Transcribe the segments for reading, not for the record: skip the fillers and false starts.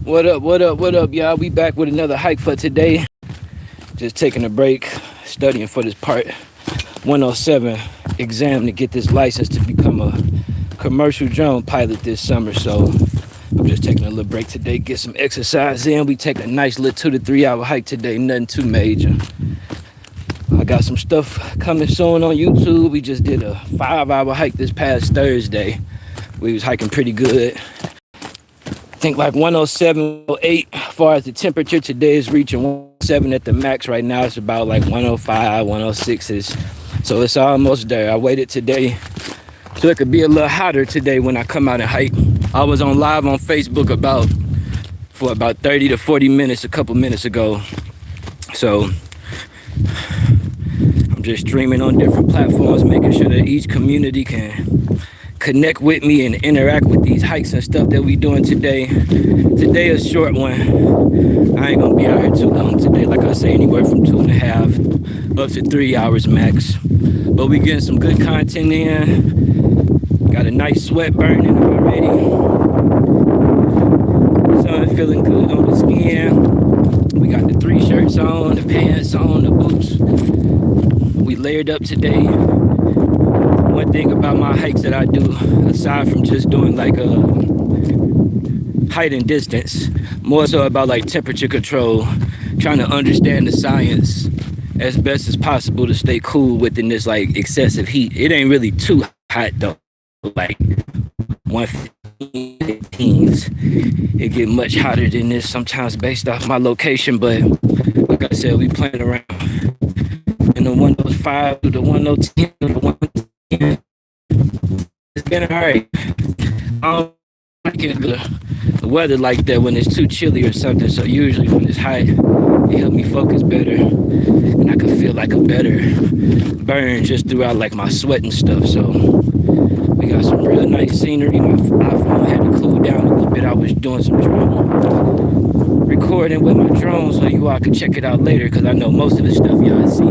What up, y'all? We back with another hike for today. Just taking a break, studying for this part 107 exam to get this license to become a commercial drone pilot this summer. So I'm just taking a little break today, get some exercise in. We take a nice little 2 to 3 hour hike today, nothing too major. I got some stuff coming soon on YouTube. We just did a 5-hour hike this past Thursday. We was hiking pretty good. I think like 107, 108 as far as the temperature. Today is reaching 107 at the max. Right now it's about like 105, 106 so it's almost there. I waited today so it could be a little hotter today when I come out and hike. I was on live on Facebook for about 30 to 40 minutes a couple minutes ago. So I'm just streaming on different platforms, making sure that each community can connect with me and interact with these hikes and stuff that we doing today. Today is a short one. I ain't gonna be out here too long today. Like I say, anywhere from 2.5 up to 3 hours max. But we getting some good content in. Got a nice sweat burning already. Sun feeling good on the skin. We got the 3 shirts on, the pants on, the boots. We layered up today. One thing about my hikes that I do, aside from just doing like a height and distance, more so about like temperature control, trying to understand the science as best as possible to stay cool within this like excessive heat. It ain't really too hot though, like 115s. It get much hotter than this sometimes based off my location, but like I said, we playing around in the 105 to the 110 to the 110. It's been alright. I don't like the weather like that when it's too chilly or something. So usually when it's hot, it helps me focus better, and I can feel like a better burn just throughout like my sweat and stuff. So we got some real nice scenery. My iPhone had to cool down a little bit. I was doing some drone recording with my drone, so you all can check it out later. Cause I know most of the stuff y'all see,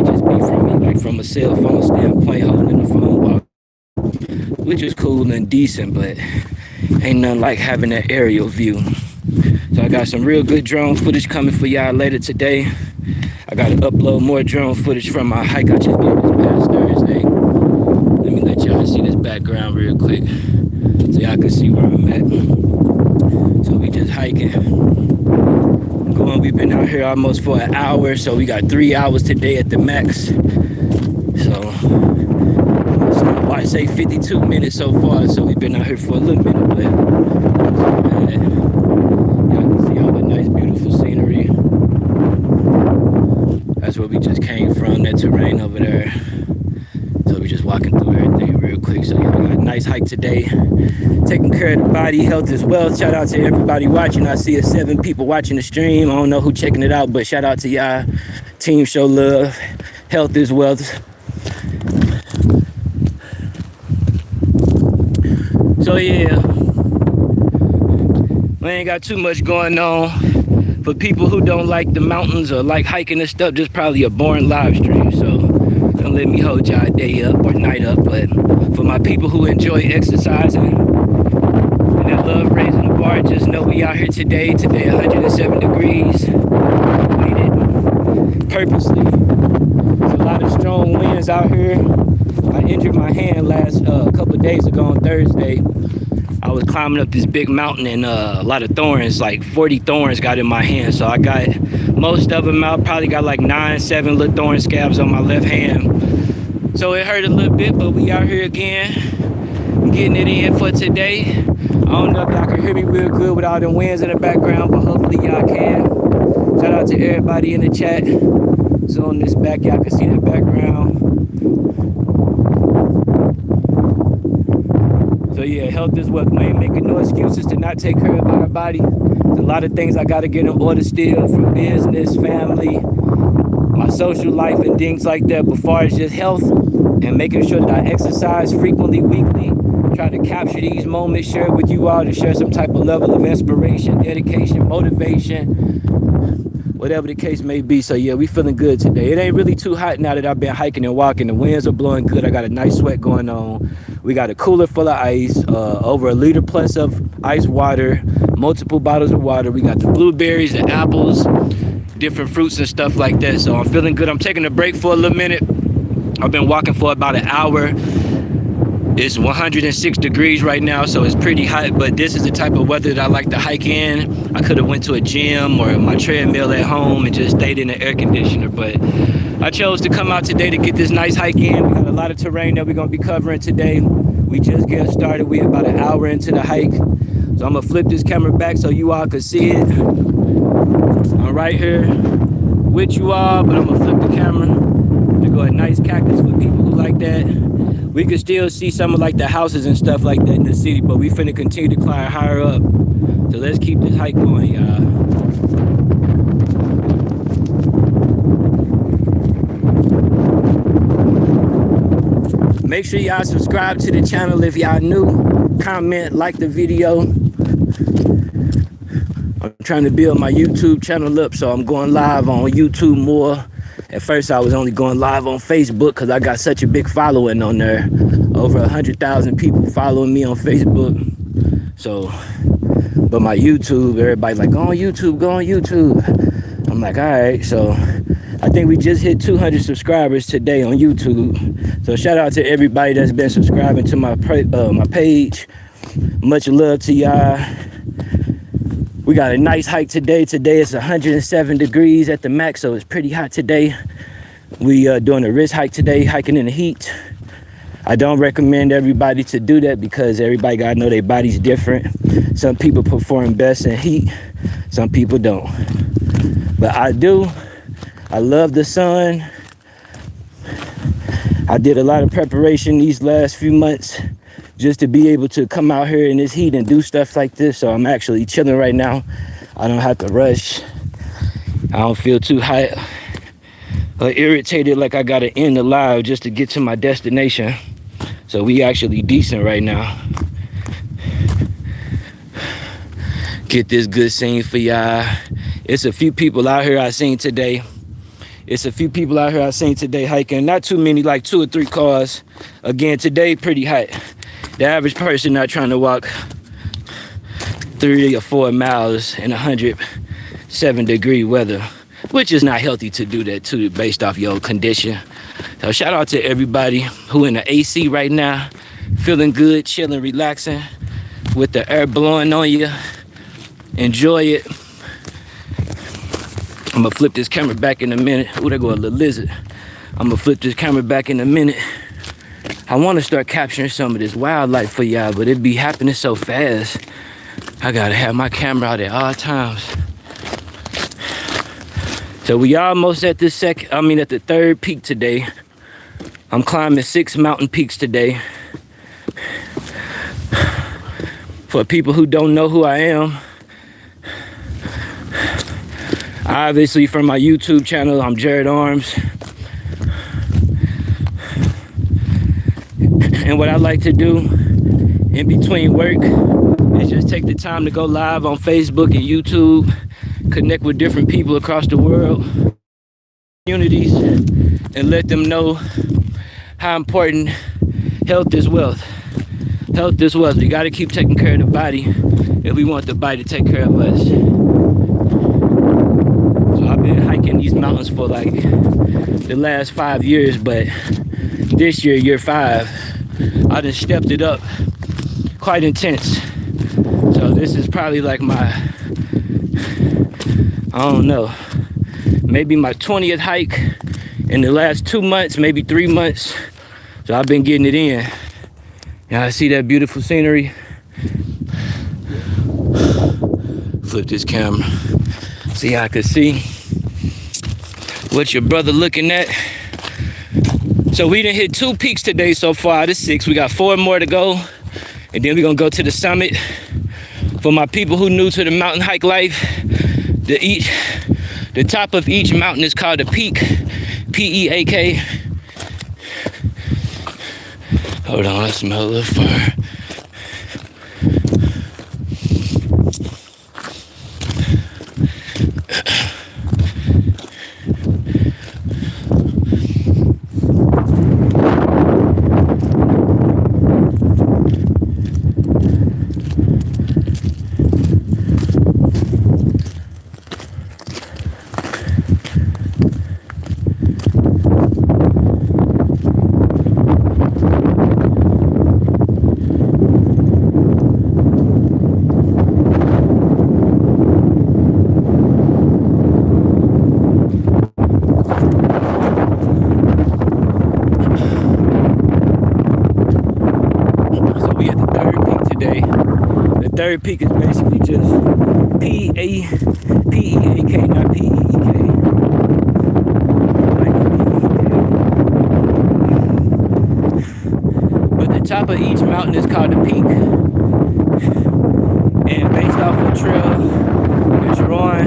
it just be from me, like from a cell phone standpoint, holding the phone while, which is cool and decent, but ain't nothing like having that aerial view. So I got some real good drone footage coming for y'all later today. I gotta upload more drone footage from my hike I just did this past Thursday. Let me let y'all see this background real quick so y'all can see where I'm at. So we just hiking. We've been out here almost for an hour, so we got 3 hours today at the max. So I say 52 minutes so far, so we've been out here for a little minute, but y'all can see all the nice beautiful scenery. That's where we just came from, that terrain over there. So we just walking through everything real quick. So yeah, we got a nice hike today. Taking care of the body, health as well. Shout out to everybody watching. I see 7 people watching the stream. I don't know who checking it out, but shout out to y'all. Team show love. Health is wealth. So yeah, we ain't got too much going on. For people who don't like the mountains or like hiking and stuff, just probably a boring live stream. So don't let me hold y'all day up or night up. But for my people who enjoy exercising and that love raising the bar, just know we out here today. Today 107 degrees. Waited purposely. There's a lot of strong winds out here. I injured my hand last couple of days ago on Thursday. I was climbing up this big mountain and a lot of thorns, like 40 thorns got in my hand. So I got most of them out, probably got like 7 little thorn scabs on my left hand. So it hurt a little bit, but we out here again, getting it in for today. I don't know if y'all can hear me real good with all them winds in the background, but hopefully y'all can. Shout out to everybody in the chat. So on this back, y'all can see the background. So yeah, health is wealth. We ain't making no excuses to not take care of our body. There's a lot of things I gotta get in order still, from business, family, my social life and things like that. But far as just health and making sure that I exercise frequently, weekly, try to capture these moments, share with you all to share some type of level of inspiration, dedication, motivation, whatever the case may be. So yeah, we feeling good today. It ain't really too hot now that I've been hiking and walking. The winds are blowing good. I got a nice sweat going on. We got a cooler full of ice, over a liter plus of ice water, multiple bottles of water. We got the blueberries, the apples, different fruits and stuff like that. So I'm feeling good. I'm taking a break for a little minute. I've been walking for about an hour. It's 106 degrees right now, so it's pretty hot, but this is the type of weather that I like to hike in. I could have went to a gym or my treadmill at home and just stayed in the air conditioner, but I chose to come out today to get this nice hike in. We got a lot of terrain that we're gonna be covering today. We just getting started. We're about an hour into the hike. So I'm gonna flip this camera back so you all can see it. I'm right here with you all, but I'm gonna flip the camera to go a nice cactus for people who like that. We can still see some of like the houses and stuff like that in the city, but we finna continue to climb higher up. So let's keep this hike going, y'all. Make sure y'all subscribe to the channel if y'all new. Comment, like the video. I'm trying to build my YouTube channel up, so I'm going live on YouTube more. At first, I was only going live on Facebook because I got such a big following on there. Over 100,000 people following me on Facebook. So, but my YouTube, everybody's like, go on YouTube, go on YouTube. I'm like, all right. So I think we just hit 200 subscribers today on YouTube. So shout out to everybody that's been subscribing to my page. Much love to y'all. We got a nice hike today. Today it's 107 degrees at the max, so it's pretty hot today. We doing a wrist hike today, hiking in the heat. I don't recommend everybody to do that because everybody gotta know their body's different. Some people perform best in heat, some people don't. But I do. I love the sun. I did a lot of preparation these last few months just to be able to come out here in this heat and do stuff like this. So I'm actually chilling right now. I don't have to rush. I don't feel too hot or irritated like I gotta end the live just to get to my destination. So we actually decent right now. Get this good scene for y'all. It's a few people out here I seen today. Hiking. Not too many, like 2 or 3 cars. Again, today pretty hot. The average person not trying to walk 3 or 4 miles in 107-degree weather, which is not healthy to do that too, based off your condition. So shout out to everybody who in the AC right now, feeling good, chilling, relaxing, with the air blowing on you. Enjoy it. I'm gonna flip this camera back in a minute. Oh, there go a little lizard. I'm gonna flip this camera back in a minute. I want to start capturing some of this wildlife for y'all, but it be happening so fast. I gotta have my camera out at all times. So we almost at the third peak today. I'm climbing 6 mountain peaks today. For people who don't know who I am, obviously from my YouTube channel, I'm Jared Arms. And what I like to do in between work is just take the time to go live on Facebook and YouTube, connect with different people across the world, communities, and let them know how important health is wealth. Health is wealth. We got to keep taking care of the body if we want the body to take care of us. So I've been hiking these mountains for like the last 5 years, but this year 5, I done stepped it up quite intense. So this is probably like my, I don't know, maybe my 20th hike in the last 2 months, maybe 3 months. So I've been getting it in. Y'all see that beautiful scenery? Flip this camera. See how I can see what your brother looking at. So we done hit 2 peaks today so far out of 6. We got 4 more to go. And then we're gonna go to the summit. For my people who new to the mountain hike life, the top of each mountain is called a peak, P-E-A-K. Hold on, I smell a little fire. third peak is basically just P-E-A-K, not P-E-E-K. But the top of each mountain is called the peak. And based off of the trail that you're on,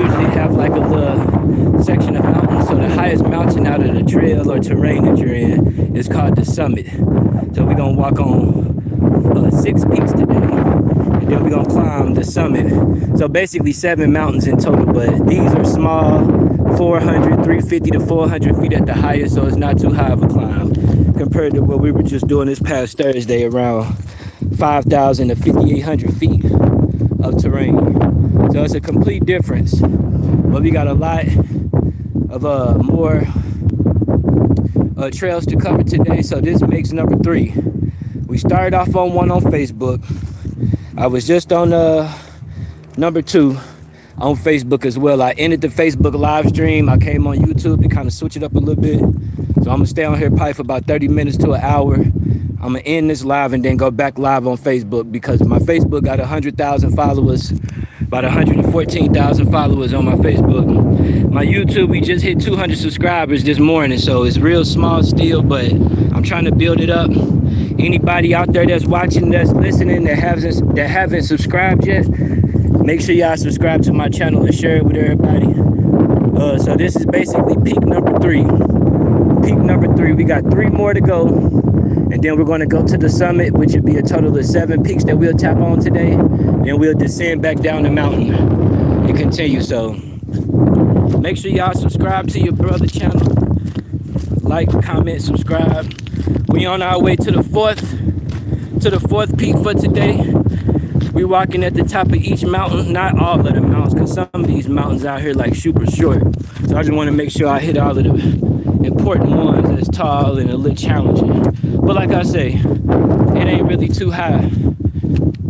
usually have like a little section of mountains. So the highest mountain out of the trail or terrain that you're in is called the summit. So we're gonna walk on 6 peaks today, and then we're gonna climb the summit. So basically 7 mountains in total, but these are small, 350 to 400 feet at the highest, so it's not too high of a climb compared to what we were just doing this past Thursday, around 5,000 to 5,800 feet of terrain. So it's a complete difference, but we got a lot of more trails to cover today. So this makes number 3. We started off on one on Facebook. I was just on number 2 on Facebook as well. I ended the Facebook live stream. I came on YouTube to kind of switch it up a little bit. So I'm gonna stay on here probably for about 30 minutes to an hour. I'm gonna end this live and then go back live on Facebook, because my Facebook got 100,000 followers, about 114,000 followers on my Facebook. My YouTube, we just hit 200 subscribers this morning, so it's real small still, but I'm trying to build it up. Anybody out there that's watching, that's listening, that haven't subscribed yet, make sure y'all subscribe to my channel and share it with everybody. So this is basically peak number 3. Peak number 3. We got 3 more to go, and then we're going to go to the summit, which would be a total of 7 peaks that we'll tap on today. Then we'll descend back down the mountain and continue. So make sure y'all subscribe to your brother channel. Like, comment, subscribe. We on our way to the fourth peak for today. We walking at the top of each mountain, not all of the mountains, because some of these mountains out here like super short. So I just want to make sure I hit all of the important ones that's tall and a little challenging. But like I say, it ain't really too high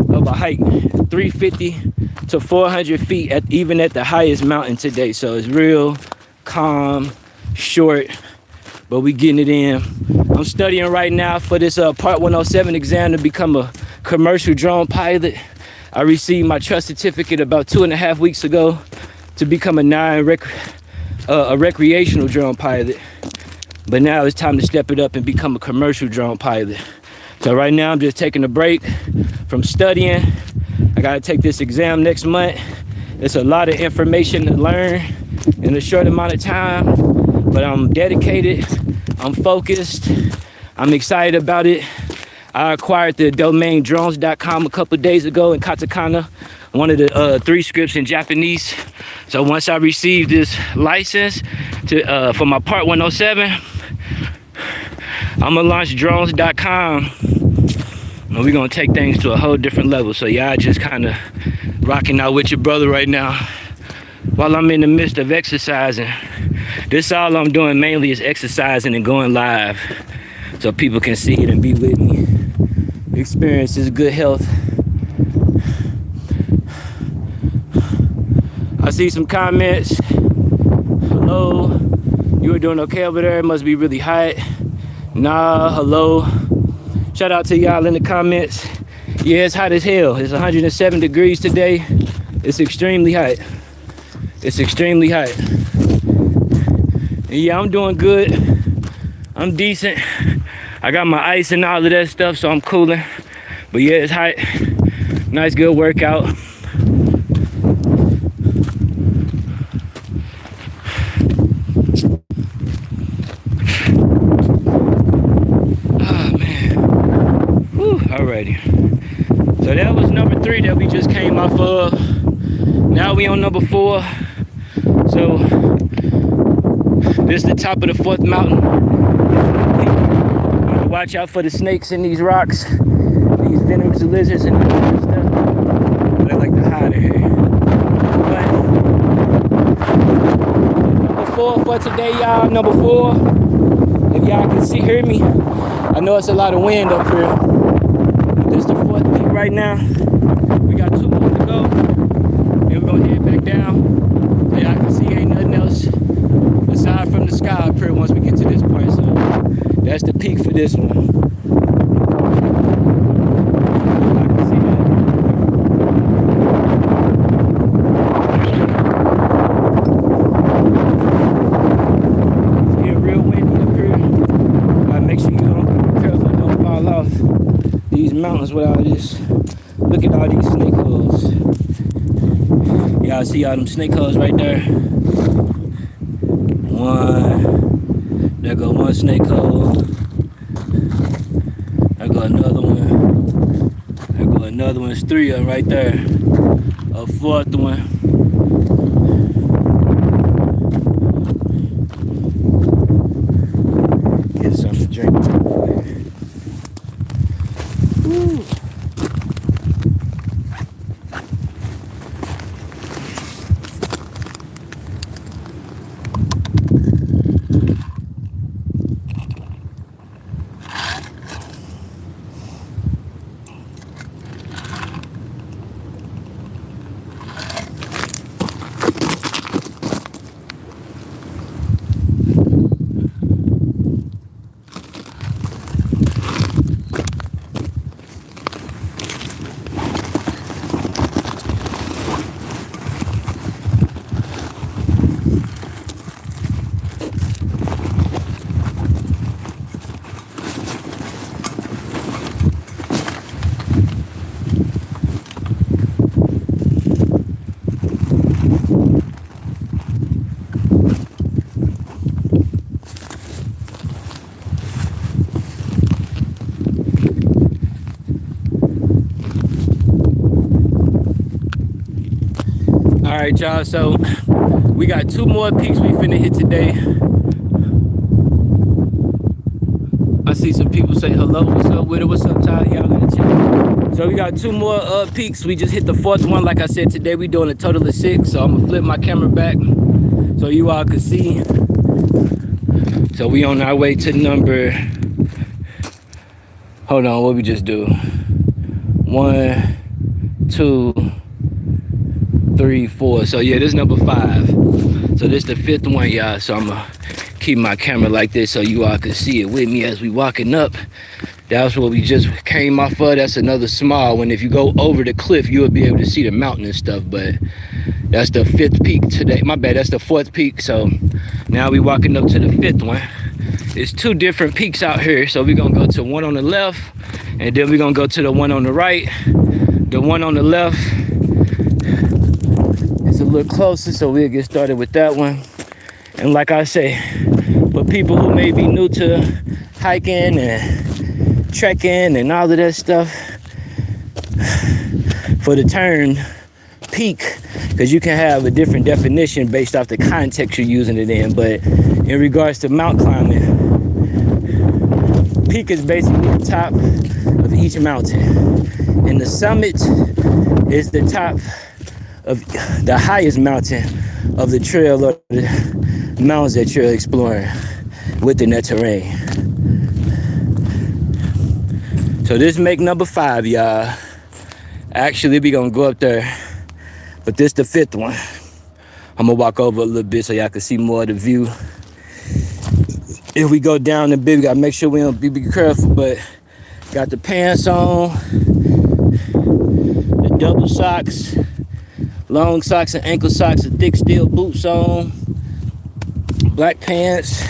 of a hike. 350 to 400 feet even at the highest mountain today. So it's real calm, short, but we getting it in. I'm studying right now for this Part 107 exam to become a commercial drone pilot. I received my trust certificate about 2.5 weeks ago to become a recreational drone pilot. But now it's time to step it up and become a commercial drone pilot. So right now I'm just taking a break from studying. I gotta take this exam next month. It's a lot of information to learn in a short amount of time, but I'm dedicated, I'm focused, I'm excited about it. I acquired the domain drones.com a couple days ago in katakana, one of the 3 scripts in Japanese. So once I receive this license for my Part 107, I'm gonna launch drones.com, and we're gonna take things to a whole different level. So y'all just kind of rocking out with your brother right now while I'm in the midst of exercising. This all I'm doing mainly is exercising and going live so people can see it and be with me, experience this good health. I see some comments. Hello, you were doing okay over there? It must be really hot. Nah, hello. Shout out to y'all in the comments. Yeah, it's hot as hell. It's 107 degrees today. It's extremely hot. It's extremely hot. And yeah, I'm doing good. I'm decent. I got my ice and all of that stuff, so I'm cooling. But yeah, it's hot. Nice, good workout. Alrighty, so that was number 3 that we just came off of. Now we on number 4. So this is the top of the 4th mountain. Watch out for the snakes in these rocks, these venomous lizards and stuff. They like to hide in here. But number 4 for today, y'all. Number 4. If y'all can hear me, I know it's a lot of wind up here. This is the 4th peak right now. We got 2 more to go. Then we're gonna head back down. So y'all can see ain't nothing else aside from the sky up here once we get to this point. So that's the peak for this one. I can see that. mountains with all this. Look at all these snake holes. Y'all see all them snake holes right there? One. There go one snake hole. There go another one. There go another one. It's three of them right there. A fourth one. Get something to drink. Woo. All right, y'all, so we got two more peaks we finna hit today. I see some people say hello, what's up with it, what's up, Ty, y'all in the chat. So we got two more peaks. We just hit the fourth one. Like I said, today we doing a total of 6, so I'm gonna flip my camera back so you all can see. So we on our way to number, hold on, what we just do? 1, 2, 3, 4. So yeah, this is number 5. So this is the 5th one, y'all. So I'm gonna keep my camera like this so you all can see it with me as we walking up. That's what we just came off of. That's another small one. If you go over the cliff, you will be able to see the mountain and stuff. But that's the 5th peak today. My bad, that's the 4th peak. So now we walking up to the 5th one. It's 2 different peaks out here. So we're gonna go to one on the left, and then we're gonna go to the one on the right. The one on the left, a little closer, so we'll get started with that one. And like I say, for people who may be new to hiking and trekking and all of that stuff, for the term peak, because you can have a different definition based off the context you're using it in, but in regards to mountain climbing, peak is basically the top of each mountain, and the summit is the top of the highest mountain of the trail or the mountains that you're exploring within that terrain. So this make number 5, y'all. Actually, we gonna go up there, but this the 5th one. I'm gonna walk over a little bit so y'all can see more of the view. If we go down a bit, we gotta make sure we don't be careful, but got the pants on, the double socks, long socks and ankle socks, and thick steel boots on, black pants.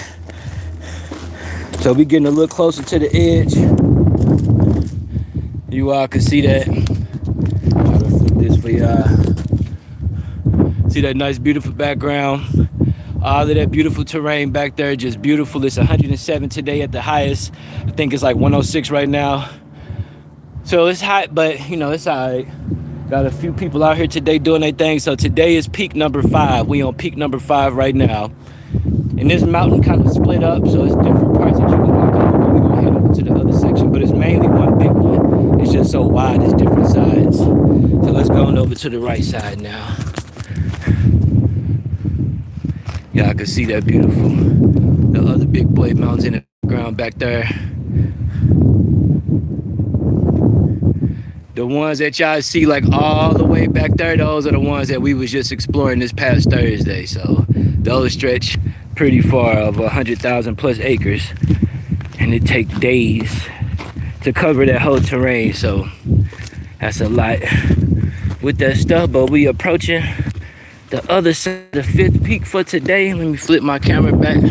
So we getting a little closer to the edge. You all can see that. Try to flip this for y'all. See that nice, beautiful background. All of that beautiful terrain back there, just beautiful. It's 107 today at the highest. I think it's like 106 right now. So it's hot, but you know, it's all right. Got a few people out here today doing their thing. So today is peak number 5. We on peak number 5 right now. And this mountain kind of split up, so it's different parts that you can walk over. We're gonna head over to the other section, but it's mainly one big one. It's just so wide, it's different sides. So let's go on over to the right side now. Y'all can see that beautiful, the other big boy mountains in the ground back there. The ones that y'all see like all the way back there, those are the ones that we was just exploring this past Thursday. So those stretch pretty far, over 100,000 plus acres, and it take days to cover that whole terrain. So that's a lot with that stuff, but we approaching the other side, the 5th peak for today. Let me flip my camera back.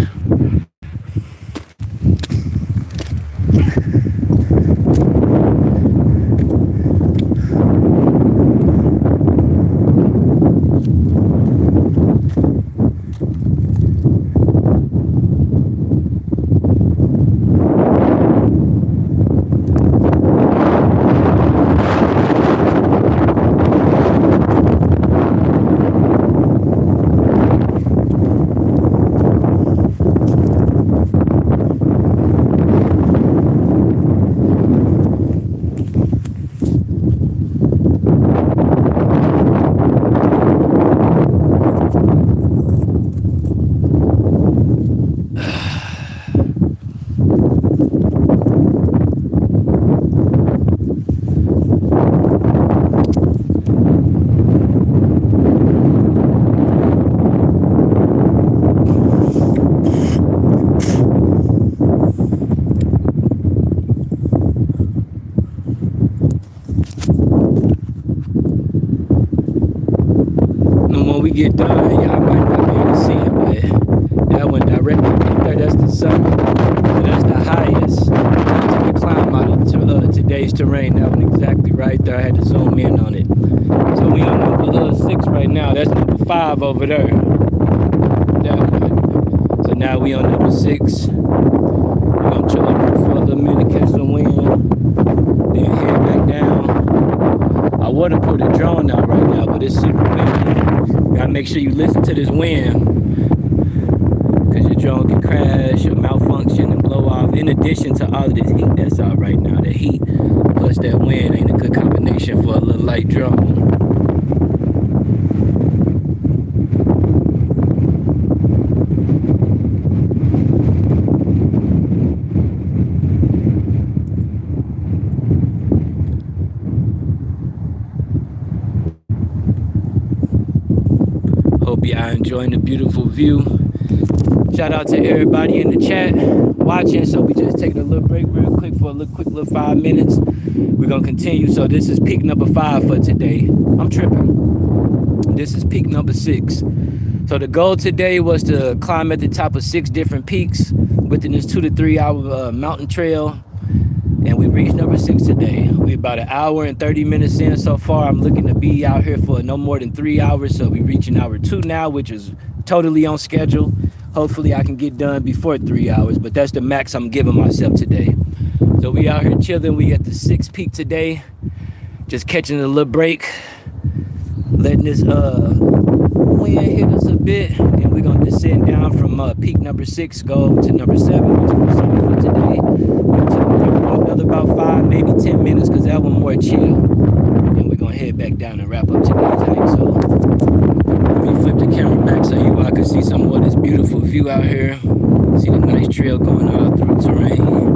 today's terrain. That one exactly right there. I had to zoom in on it. So we on number 6 right now. That's number 5 over there. That one. So now we on number 6. We're gonna chill up here for a little minute, catch some wind, then head back down. I would have put a drone out right now, but it's super windy. Gotta make sure you listen to this wind, because your drone can crash or malfunction and blow off. In addition to all of this heat that's out right now, the heat plus that wind ain't a good combination for a little light drone. Hope y'all enjoying the beautiful view. Shout out to everybody in the chat watching. So we just taking a little break real quick for a quick little 5 minutes. We're gonna continue. So this is peak number 5 for today. I'm tripping. This is peak number 6. So the goal today was to climb at the top of 6 different peaks within this 2 to 3 hour mountain trail. And we reached number 6 today. We're about 1 hour and 30 minutes in so far. I'm looking to be out here for no more than 3 hours. So we reaching hour 2 now, which is totally on schedule. Hopefully I can get done before 3 hours, but that's the max I'm giving myself today. So we out here chilling. We at the 6th peak today. Just catching a little break. Letting this wind hit us a bit. And we're gonna descend down from peak number 6, go to number 7, which is sunny for today. Another about 5, maybe 10 minutes, because that one more chill. And we're gonna head back down and wrap up today's hike. So let me flip the camera back so you all can see some more of this beautiful view out here. See the nice trail going all through the terrain.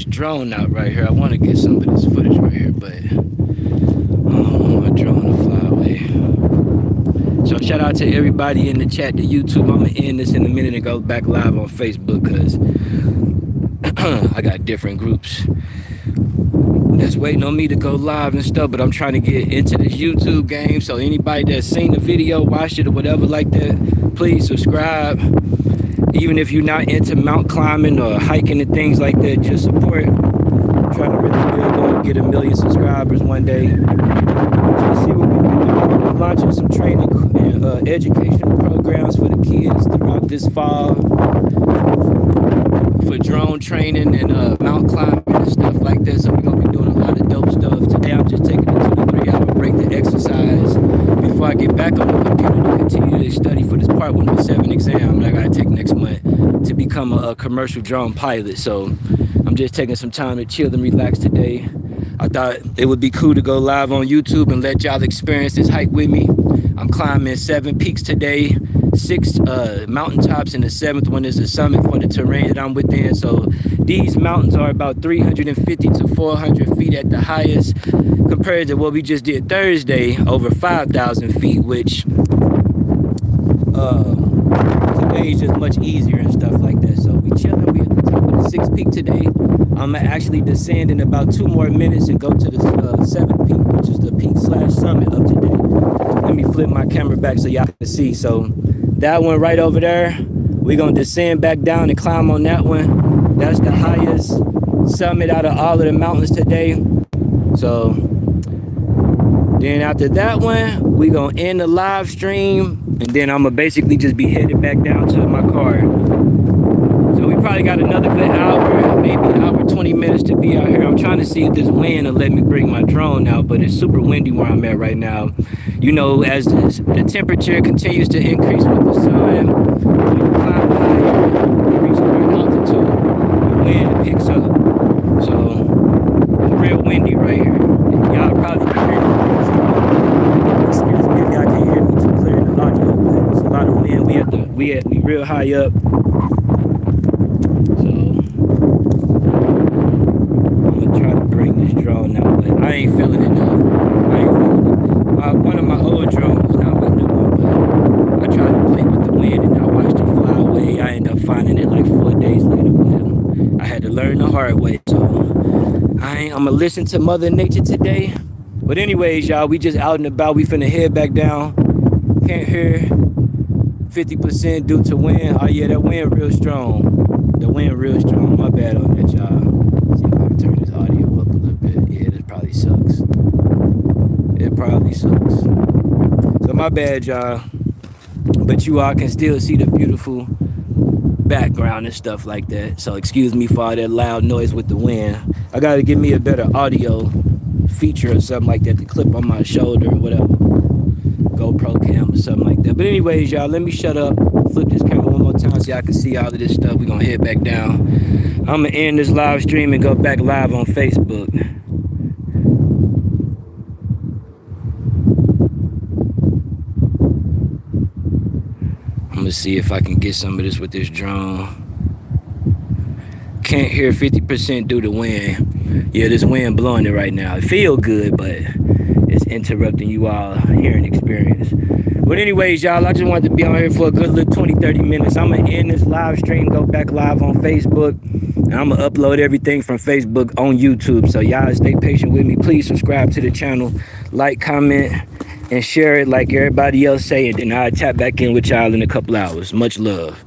Drone out right here. I want to get some of this footage right here, but I don't want my drone to fly away. So shout out to everybody in the chat, the YouTube. I'm gonna end this in a minute and go back live on Facebook because I got different groups that's waiting on me to go live and stuff, but I'm trying to get into this YouTube game. So anybody that's seen the video, watched it or whatever like that, please subscribe. Even if you're not into mountain climbing or hiking and things like that, just support. I'm trying to really build up, get 1 million subscribers one day. Just see what we can do. We're launching some training and educational programs for the kids throughout this fall for drone training and mountain climbing and stuff like that. So we're gonna be doing a lot of dope stuff. Today I'm just taking a 2 to 3 hour break to exercise before I get back on the computer to continue to study for this Part 107 exam that I gotta take next month to become a commercial drone pilot. So I'm just taking some time to chill and relax today. I thought it would be cool to go live on YouTube and let y'all experience this hike with me. I'm climbing 7 peaks today, 6 mountaintops, and the 7th one is the summit for the terrain that I'm within. So these mountains are about 350 to 400 feet at the highest compared to what we just did Thursday, over 5,000 feet, which today is just much easier and stuff like that. So we chilling. We at the top of the 6th peak today. I'm gonna actually descend in about 2 more minutes and go to the 7th peak, which is the peak/summit of today. Let me flip my camera back so y'all can see. So that one right over there, we're gonna descend back down and climb on that one. That's the highest summit out of all of the mountains today. So then after that one, we're gonna end the live stream, and then I'm gonna basically just be headed back down to my car. So we probably got another good hour, maybe hour 20 minutes to be out here. I'm trying to see if this wind will let me bring my drone out, but it's super windy where I'm at right now. You know, as the temperature continues to increase with the sun, when you climb higher, you reach more altitude, the wind picks up. So it's real windy right here. And y'all probably can hear me. Excuse me if y'all can't hear me too clear in the audio, but it's a lot of wind. We real high up. Drone now, but I ain't feeling it now. One of my old drones, not my new one, but I tried to play with the wind and I watched it fly away. I ended up finding it like 4 days later, but I had to learn the hard way. So I'm gonna listen to Mother Nature today. But anyways, y'all, we just out and about. We finna head back down. Can't hear 50% due to wind. Oh yeah, that wind real strong. The wind real strong. My bad on that, y'all. See if I can turn this audio up a little bit. Yeah, this probably sucks. It probably sucks. So my bad, y'all. But you all can still see the beautiful background and stuff like that. So excuse me for all that loud noise with the wind. I gotta give me a better audio feature or something like that to clip on my shoulder or whatever. GoPro cam or something like that. But anyways, y'all, let me shut up. Flip this camera one more time so y'all can see all of this stuff. We're gonna head back down. I'm gonna end this live stream and go back live on Facebook. I'm gonna see if I can get some of this with this drone. Can't hear 50% due to wind. Yeah, this wind blowing it right now. It feel good, but it's interrupting you all hearing experience. But anyways, y'all, I just wanted to be on here for a good little 20-30 minutes. I'm gonna end this live stream, go back live on Facebook, and I'm gonna upload everything from Facebook on YouTube. So y'all stay patient with me. Please subscribe to the channel, like, comment, and share it like everybody else say, and then I'll tap back in with y'all in a couple hours. Much love.